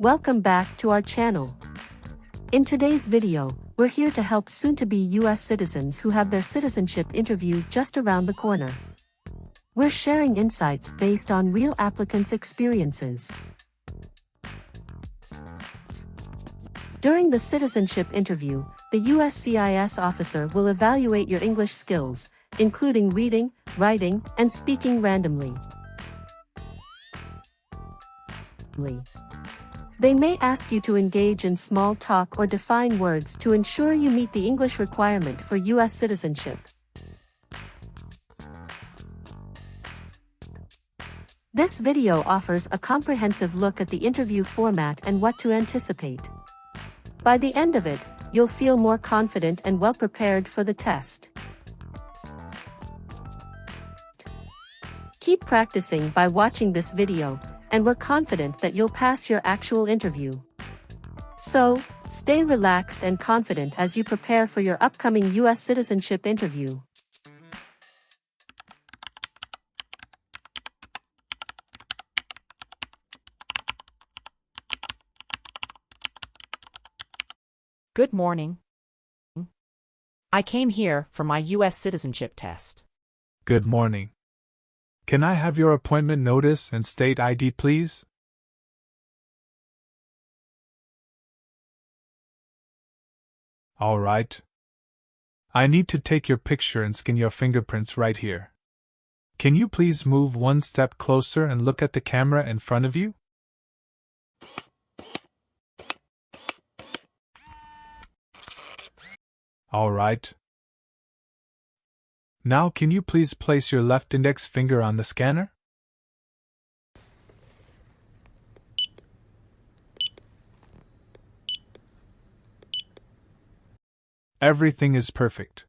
Welcome back to our channel. In today's video, we're here to help soon-to-be US citizens who have their citizenship interview just around the corner. We're sharing insights based on real applicants' experiences. During the citizenship interview, the USCIS officer will evaluate your English skills, including reading, writing, and speaking randomly. They may ask you to engage in small talk or define words to ensure you meet the English requirement for US citizenship. This video offers a comprehensive look at the interview format and what to anticipate. By the end of it, you'll feel more confident and well prepared for the test. Keep practicing by watching this video, and we're confident that you'll pass your actual interview. So, stay relaxed and confident as you prepare for your upcoming US citizenship interview. Good morning. I came here for my US citizenship test. Good morning. Can I have your appointment notice and state ID, please? All right. I need to take your picture and scan your fingerprints right here. Can you please move one step closer and look at the camera in front of you? All right. Now can you please place your left index finger on the scanner? Everything is perfect.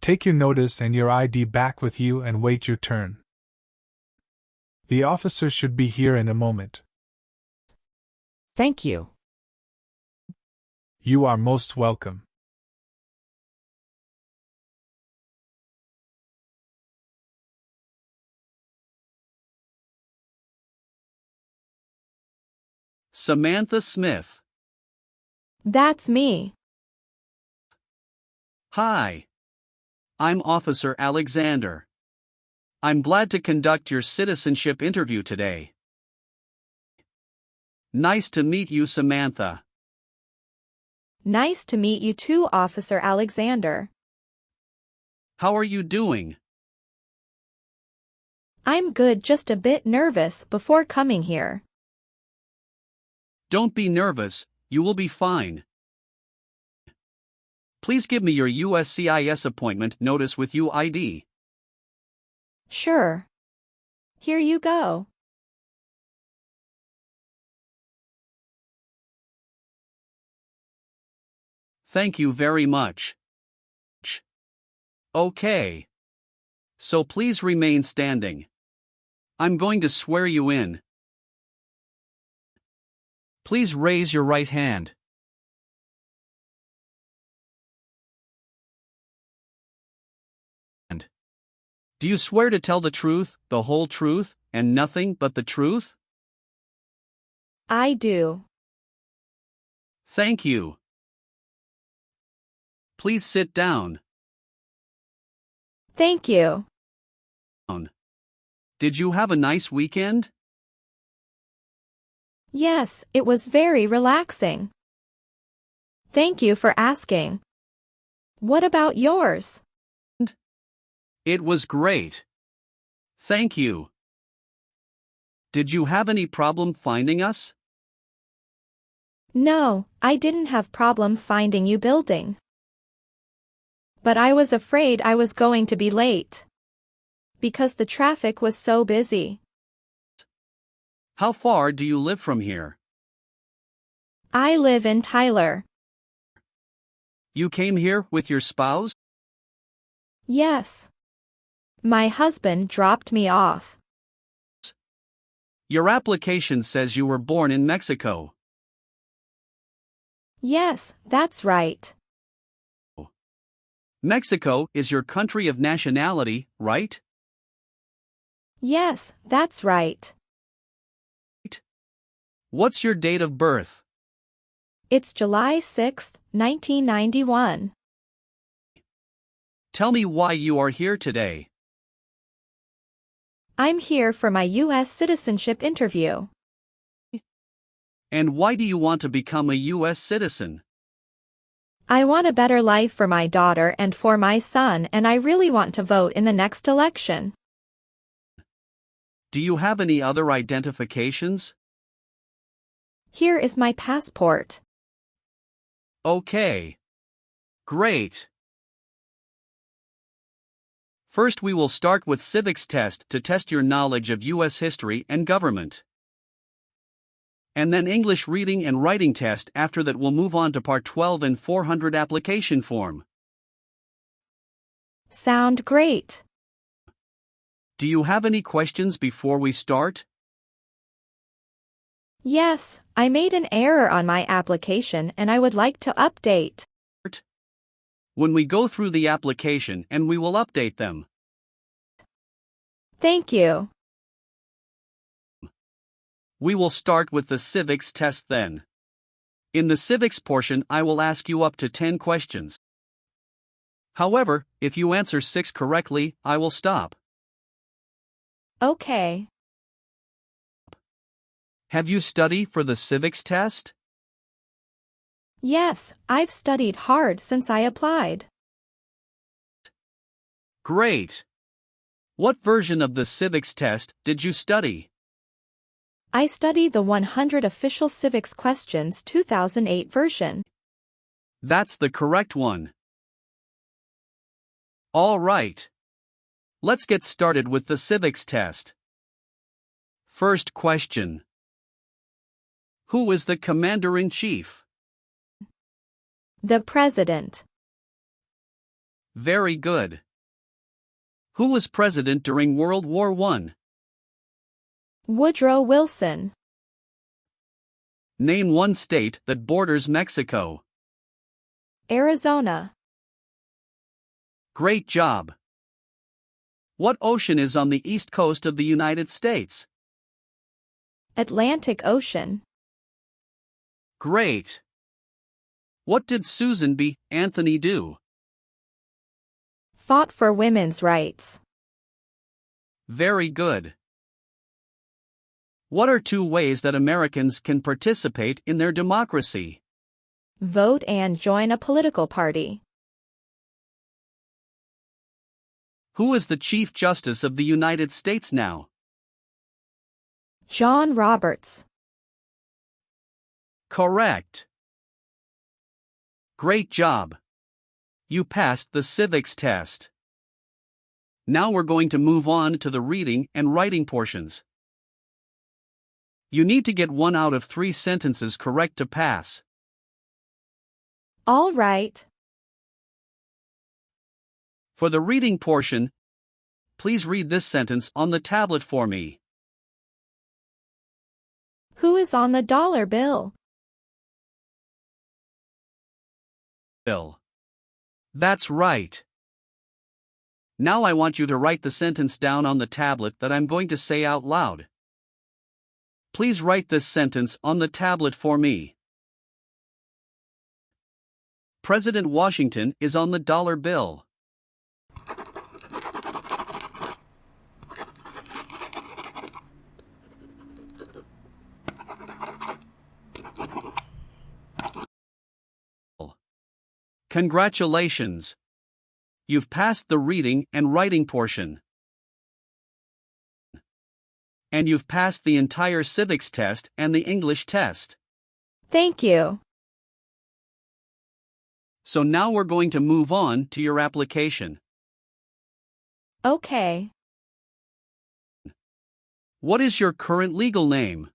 Take your notice and your ID back with you and wait your turn. The officer should be here in a moment. Thank you. You are most welcome. Samantha Smith. That's me. Hi. I'm Officer Alexander. I'm glad to conduct your citizenship interview today. Nice to meet you, Samantha. Nice to meet you too, Officer Alexander. How are you doing? I'm good, just a bit nervous before coming here. Don't be nervous, you will be fine. Please give me your USCIS appointment notice with UID. Sure. Here you go. Thank you very much. Okay. So please remain standing. I'm going to swear you in. Please raise your right hand. Do you swear to tell the truth, the whole truth, and nothing but the truth? I do. Thank you. Please sit down. Thank you. Did you have a nice weekend? Yes, it was very relaxing. Thank you for asking. What about yours? It was great. Thank you. Did you have any problem finding us? No, I didn't have problem finding you building. But I was afraid I was going to be late. Because the traffic was so busy. How far do you live from here? I live in Tyler. You came here with your spouse? Yes. My husband dropped me off. Your application says you were born in Mexico. Yes, that's right. Mexico is your country of nationality, right? Yes, that's right. What's your date of birth? It's July 6, 1991. Tell me why you are here today. I'm here for my US citizenship interview. And why do you want to become a US citizen? I want a better life for my daughter and for my son, and I really want to vote in the next election. Do you have any other identifications? Here is my passport. Okay. Great. First we will start with civics test to test your knowledge of US history and government. And then English reading and writing test. After that we'll move on to part 12 and N400 application form. Sound great. Do you have any questions before we start? Yes, I made an error on my application and I would like to update. When we go through the application and we will update them. Thank you. We will start with the civics test then. In the civics portion I will ask you up to 10 questions. However, if you answer 6 correctly, I will stop. Okay. Have you studied for the civics test? Yes, I've studied hard since I applied. Great! What version of the civics test did you study? I studied the 100 Official Civics Questions 2008 version. That's the correct one. All right. Let's get started with the civics test. First question. Who is the Commander-in-Chief? The President. Very good. Who was president during World War I? Woodrow Wilson. Name one state that borders Mexico. Arizona. Great job. What ocean is on the east coast of the United States? Atlantic Ocean. Great. What did Susan B. Anthony do? Fought for women's rights. Very good. What are 2 ways that Americans can participate in their democracy? Vote and join a political party. Who is the Chief Justice of the United States now? John Roberts. Correct. Great job. You passed the civics test. Now we're going to move on to the reading and writing portions. You need to get 1 out of 3 sentences correct to pass. All right. For the reading portion, please read this sentence on the tablet for me. Who is on the dollar bill? Bill. That's right. Now I want you to write the sentence down on the tablet that I'm going to say out loud. Please write this sentence on the tablet for me. President Washington is on the dollar bill. Congratulations! You've passed the reading and writing portion. And you've passed the entire civics test and the English test. Thank you. So now we're going to move on to your application. Okay. What is your current legal name?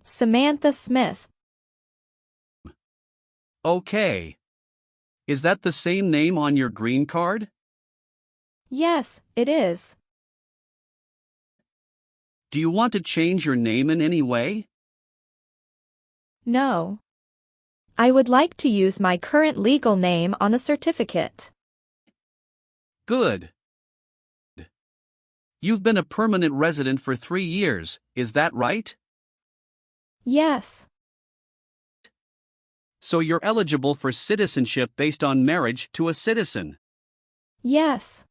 Samantha Smith. Okay. Is that the same name on your green card? Yes, it is. Do you want to change your name in any way? No. I would like to use my current legal name on a certificate. Good. You've been a permanent resident for 3 years, is that right? Yes. So you're eligible for citizenship based on marriage to a citizen. Yes.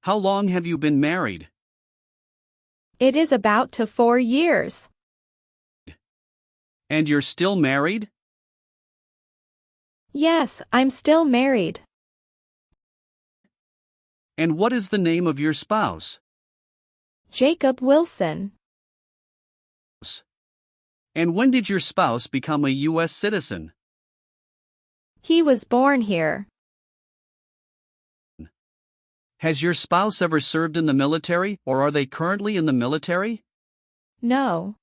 How long have you been married? It is about to 4 years. And you're still married? Yes, I'm still married. And what is the name of your spouse? Jacob Wilson. And when did your spouse become a U.S. citizen? He was born here. Has your spouse ever served in the military, or are they currently in the military? No.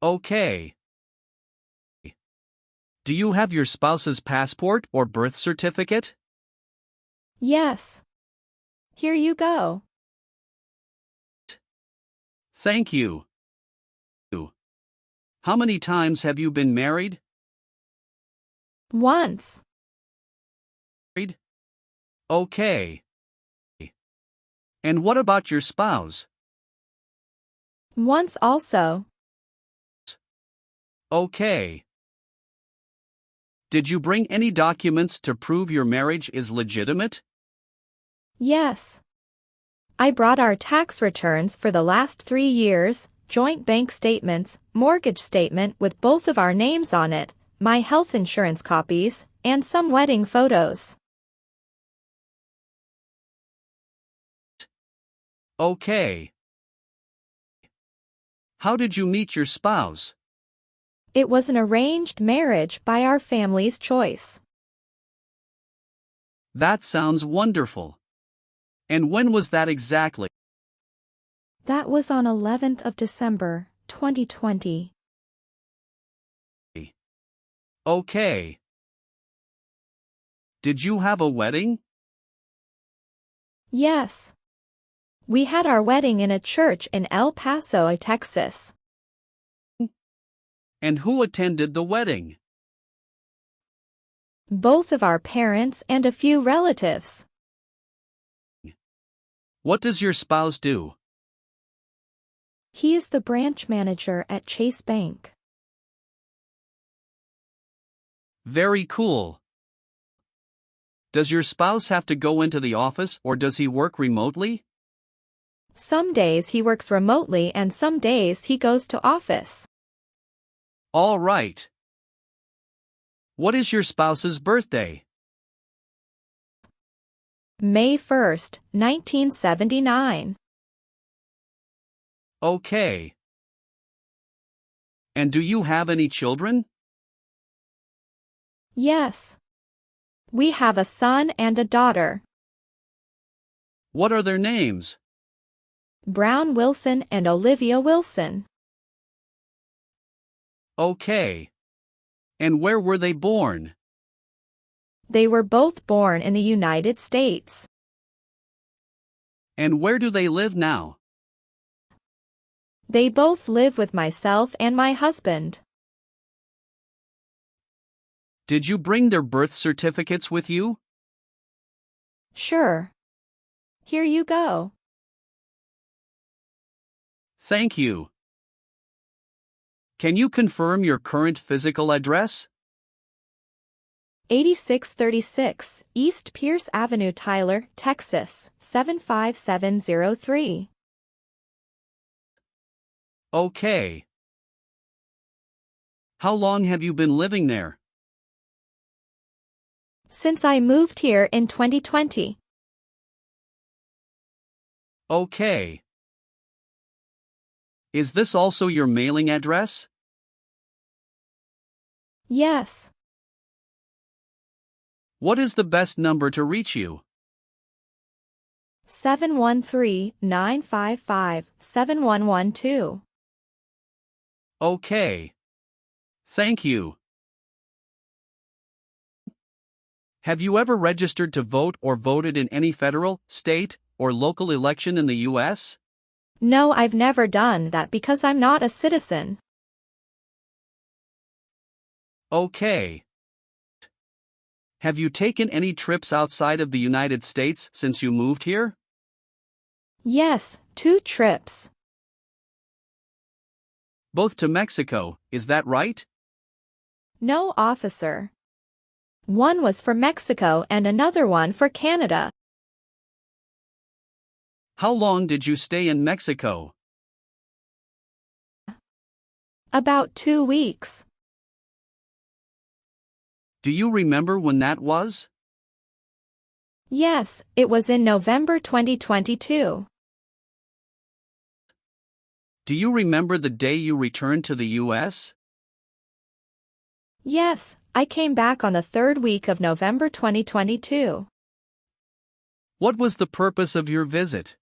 Okay. Do you have your spouse's passport or birth certificate? Yes. Here you go. Thank you. How many times have you been married? Once. Okay. And what about your spouse? Once also. Okay. Did you bring any documents to prove your marriage is legitimate? Yes. I brought our tax returns for the last 3 years, joint bank statements, mortgage statement with both of our names on it, my health insurance copies, and some wedding photos. Okay. How did you meet your spouse? It was an arranged marriage by our family's choice. That sounds wonderful. And when was that exactly? That was on 11th of December, 2020. Okay. Did you have a wedding? Yes. We had our wedding in a church in El Paso, Texas. And who attended the wedding? Both of our parents and a few relatives. What does your spouse do? He is the branch manager at Chase Bank. Very cool. Does your spouse have to go into the office or does he work remotely? Some days he works remotely and some days he goes to office. All right. What is your spouse's birthday? May 1st, 1979. Okay. And do you have any children? Yes. We have a son and a daughter. What are their names? Brown Wilson and Olivia Wilson. Okay. And where were they born? They were both born in the United States. And where do they live now? They both live with myself and my husband. Did you bring their birth certificates with you? Sure. Here you go. Thank you. Can you confirm your current physical address? 8636 East Pierce Avenue, Tyler, Texas, 75703. Okay. How long have you been living there? Since I moved here in 2020. Okay. Is this also your mailing address? Yes. What is the best number to reach you? 713-955-7112. Okay. Thank you. Have you ever registered to vote or voted in any federal, state, or local election in the U.S.? No, I've never done that because I'm not a citizen. Okay. Have you taken any trips outside of the United States since you moved here? Yes, 2 trips. Both to Mexico, is that right? No, officer. One was for Mexico and another one for Canada. How long did you stay in Mexico? About 2 weeks. Do you remember when that was? Yes, it was in November 2022. Do you remember the day you returned to the U.S.? Yes, I came back on the 3rd week of November 2022. What was the purpose of your visit?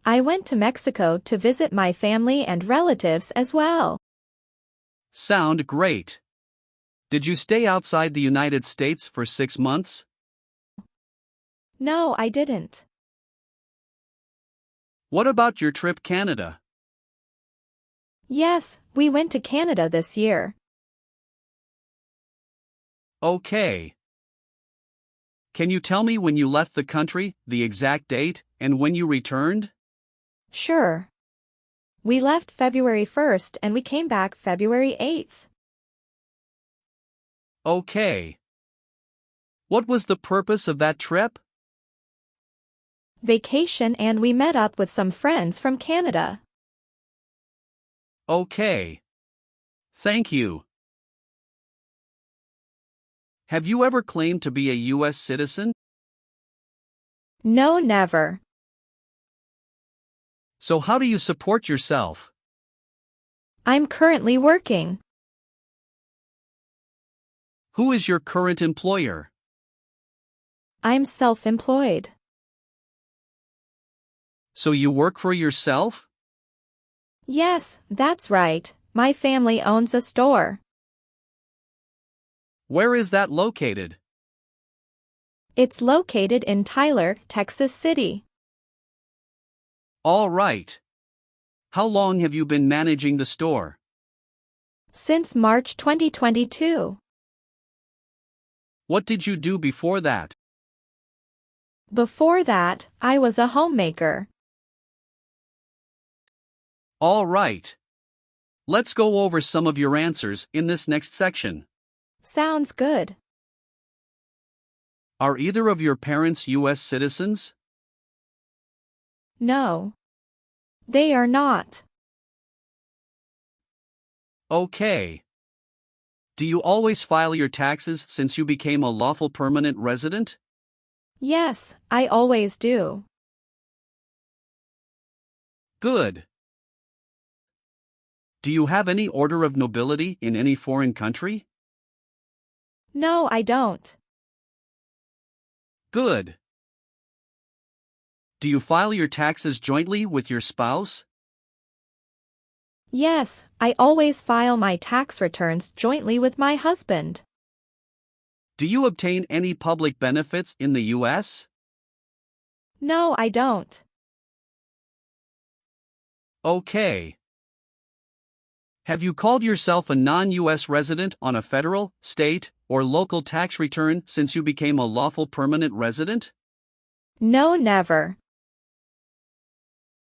I went to Mexico to visit my family and relatives as well. Sound great. Did you stay outside the United States for 6 months? No, I didn't. What about your trip Canada? Yes, we went to Canada this year. Okay. Can you tell me when you left the country, the exact date, and when you returned? Sure. We left February 1st and we came back February 8th. Okay. What was the purpose of that trip? Vacation, and we met up with some friends from Canada. Okay. Thank you. Have you ever claimed to be a U.S. citizen? No, never. So how do you support yourself? I'm currently working. Who is your current employer? I'm self-employed. So you work for yourself? Yes, that's right. My family owns a store. Where is that located? It's located in Tyler, Texas City. All right. How long have you been managing the store? Since March 2022. What did you do before that? Before that, I was a homemaker. All right. Let's go over some of your answers in this next section. Sounds good. Are either of your parents U.S. citizens? No. They are not. Okay. Do you always file your taxes since you became a lawful permanent resident? Yes, I always do. Good. Do you have any order of nobility in any foreign country? No, I don't. Good. Do you file your taxes jointly with your spouse? Yes, I always file my tax returns jointly with my husband. Do you obtain any public benefits in the U.S.? No, I don't. Okay. Have you called yourself a non-U.S. resident on a federal, state, or local tax return since you became a lawful permanent resident? No, never.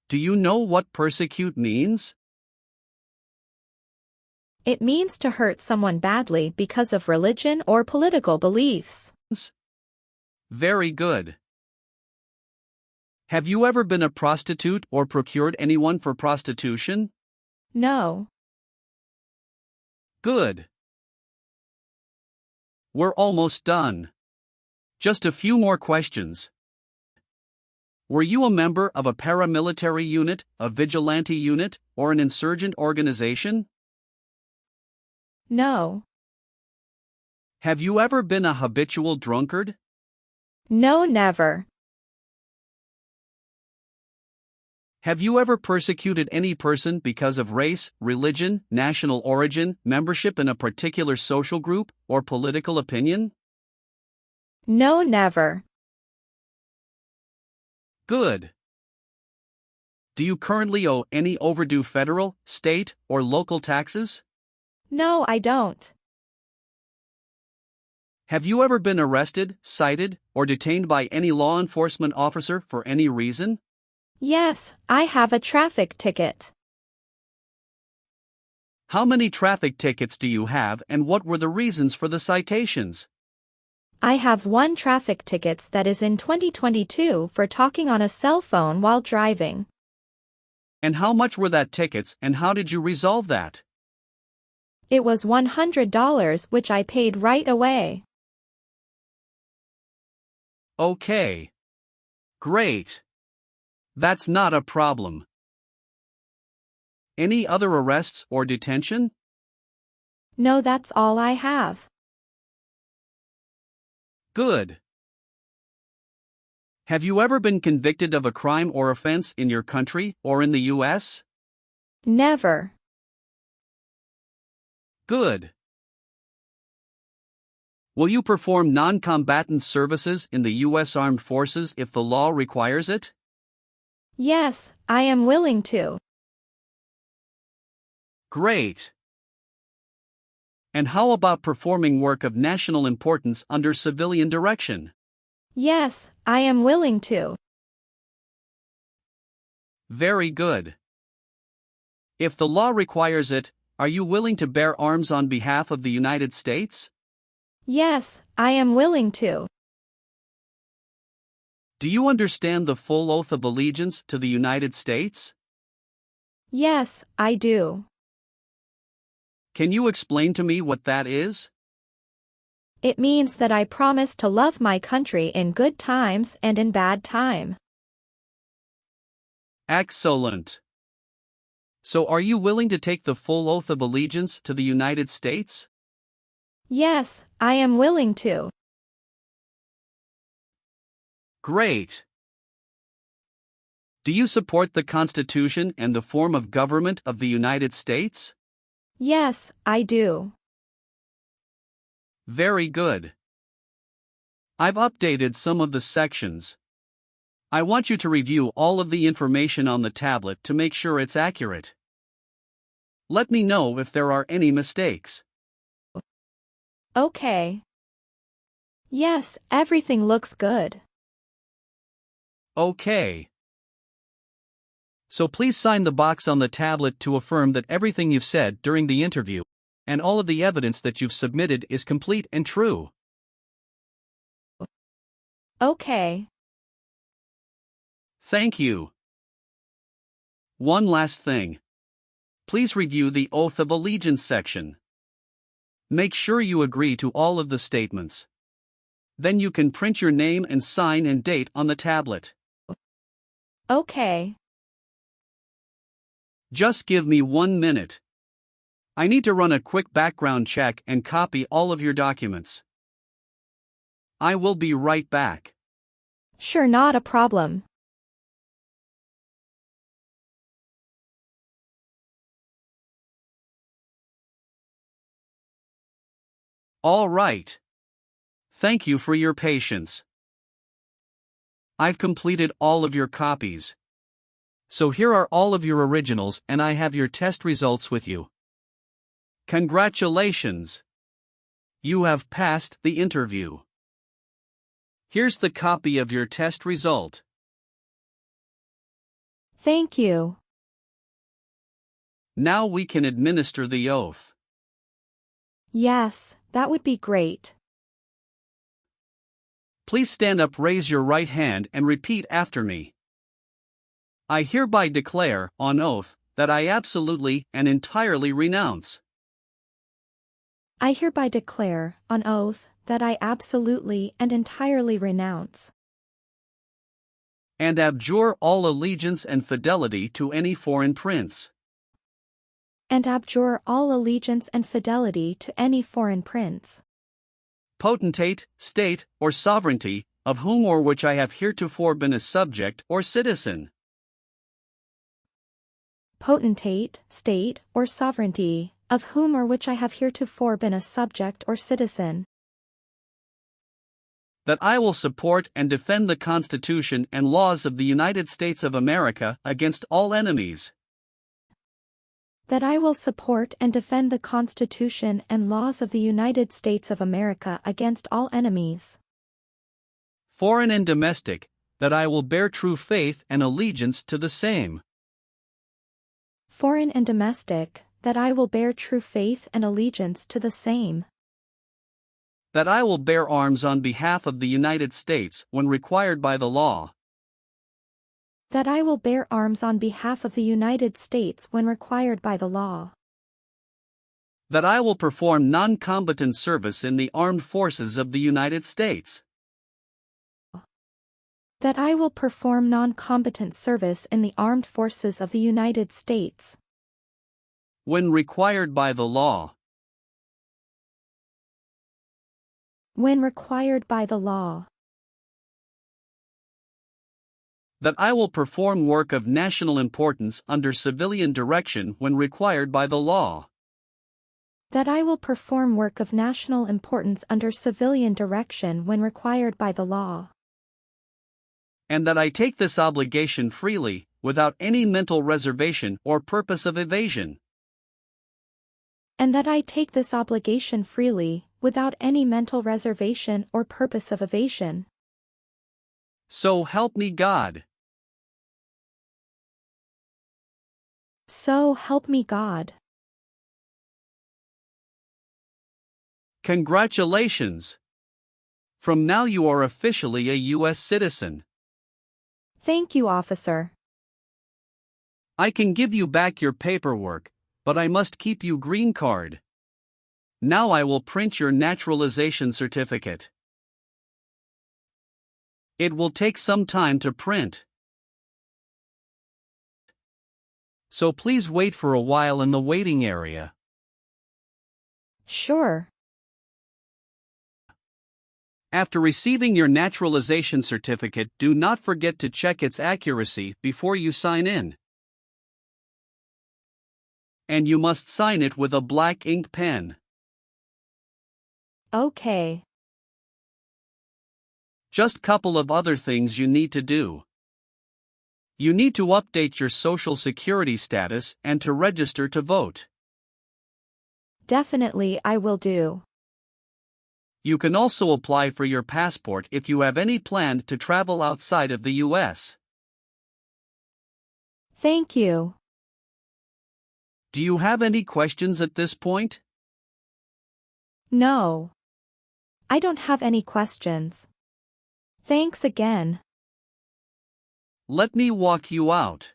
Do you know what persecute means? It means to hurt someone badly because of religion or political beliefs. Very good. Have you ever been a prostitute or procured anyone for prostitution? No. Good. We're almost done. Just a few more questions. Were you a member of a paramilitary unit, a vigilante unit, or an insurgent organization? No. Have you ever been a habitual drunkard? No, never. Have you ever persecuted any person because of race, religion, national origin, membership in a particular social group, or political opinion? No, never. Good. Do you currently owe any overdue federal, state, or local taxes? No, I don't. Have you ever been arrested, cited, or detained by any law enforcement officer for any reason? Yes, I have a traffic ticket. How many traffic tickets do you have and what were the reasons for the citations? I have one traffic ticket that is in 2022 for talking on a cell phone while driving. And how much were that tickets and how did you resolve that? It was $100 which I paid right away. Okay. Great. That's not a problem. Any other arrests or detention? No, that's all I have. Good. Have you ever been convicted of a crime or offense in your country or in the US? Never. Good. Will you perform non-combatant services in the U.S. Armed Forces if the law requires it? Yes, I am willing to. Great. And how about performing work of national importance under civilian direction? Yes, I am willing to. Very good. If the law requires it, are you willing to bear arms on behalf of the United States? Yes, I am willing to. Do you understand the full oath of allegiance to the United States? Yes, I do. Can you explain to me what that is? It means that I promise to love my country in good times and in bad time. Excellent. So are you willing to take the full oath of allegiance to the United States? Yes, I am willing to. Great. Do you support the Constitution and the form of government of the United States? Yes, I do. Very good. I've updated some of the sections. I want you to review all of the information on the tablet to make sure it's accurate. Let me know if there are any mistakes. Okay. Yes, everything looks good. Okay. So please sign the box on the tablet to affirm that everything you've said during the interview and all of the evidence that you've submitted is complete and true. Okay. Thank you. One last thing. Please review the Oath of Allegiance section. Make sure you agree to all of the statements. Then you can print your name and sign and date on the tablet. Okay. Just give me 1 minute. I need to run a quick background check and copy all of your documents. I will be right back. Sure, not a problem. All right. Thank you for your patience. I've completed all of your copies. So here are all of your originals and I have your test results with you. Congratulations! You have passed the interview. Here's the copy of your test result. Thank you. Now we can administer the oath. Yes, that would be great. Please stand up, raise your right hand and repeat after me. I hereby declare, on oath, that I absolutely and entirely renounce. I hereby declare, on oath, that I absolutely and entirely renounce and abjure all allegiance and fidelity to any foreign prince, and abjure all allegiance and fidelity to any foreign prince, potentate, state, or sovereignty, of whom or which I have heretofore been a subject or citizen. Potentate, state, or sovereignty, of whom or which I have heretofore been a subject or citizen. That I will support and defend the Constitution and laws of the United States of America against all enemies. That I will support and defend the Constitution and laws of the United States of America against all enemies, foreign and domestic, That I will bear true faith and allegiance to the same. Foreign and domestic, that I will bear true faith and allegiance to the same. That I will bear arms on behalf of the United States when required by the law. That I will bear arms on behalf of the United States when required by the law. That I will perform non-combatant service in the armed forces of the United States. That I will perform non-combatant service in the armed forces of the United States. When required by the law. When required by the law. That I will perform work of national importance under civilian direction when required by the law. That I will perform work of national importance under civilian direction when required by the law. And that I take this obligation freely, without any mental reservation or purpose of evasion. And that I take this obligation freely, without any mental reservation or purpose of evasion. So help me God. So help me God. Congratulations! From now you are officially a U.S. citizen. Thank you, officer. I can give you back your paperwork, but I must keep you green card. Now I will print your naturalization certificate. It will take some time to print. So please wait for a while in the waiting area. Sure. After receiving your naturalization certificate, do not forget to check its accuracy before you sign in. And you must sign it with a black ink pen. Okay. Just couple of other things you need to do. You need to update your Social Security status and to register to vote. Definitely I will do. You can also apply for your passport if you have any plan to travel outside of the U.S. Thank you. Do you have any questions at this point? No. I don't have any questions. Thanks again. Let me walk you out.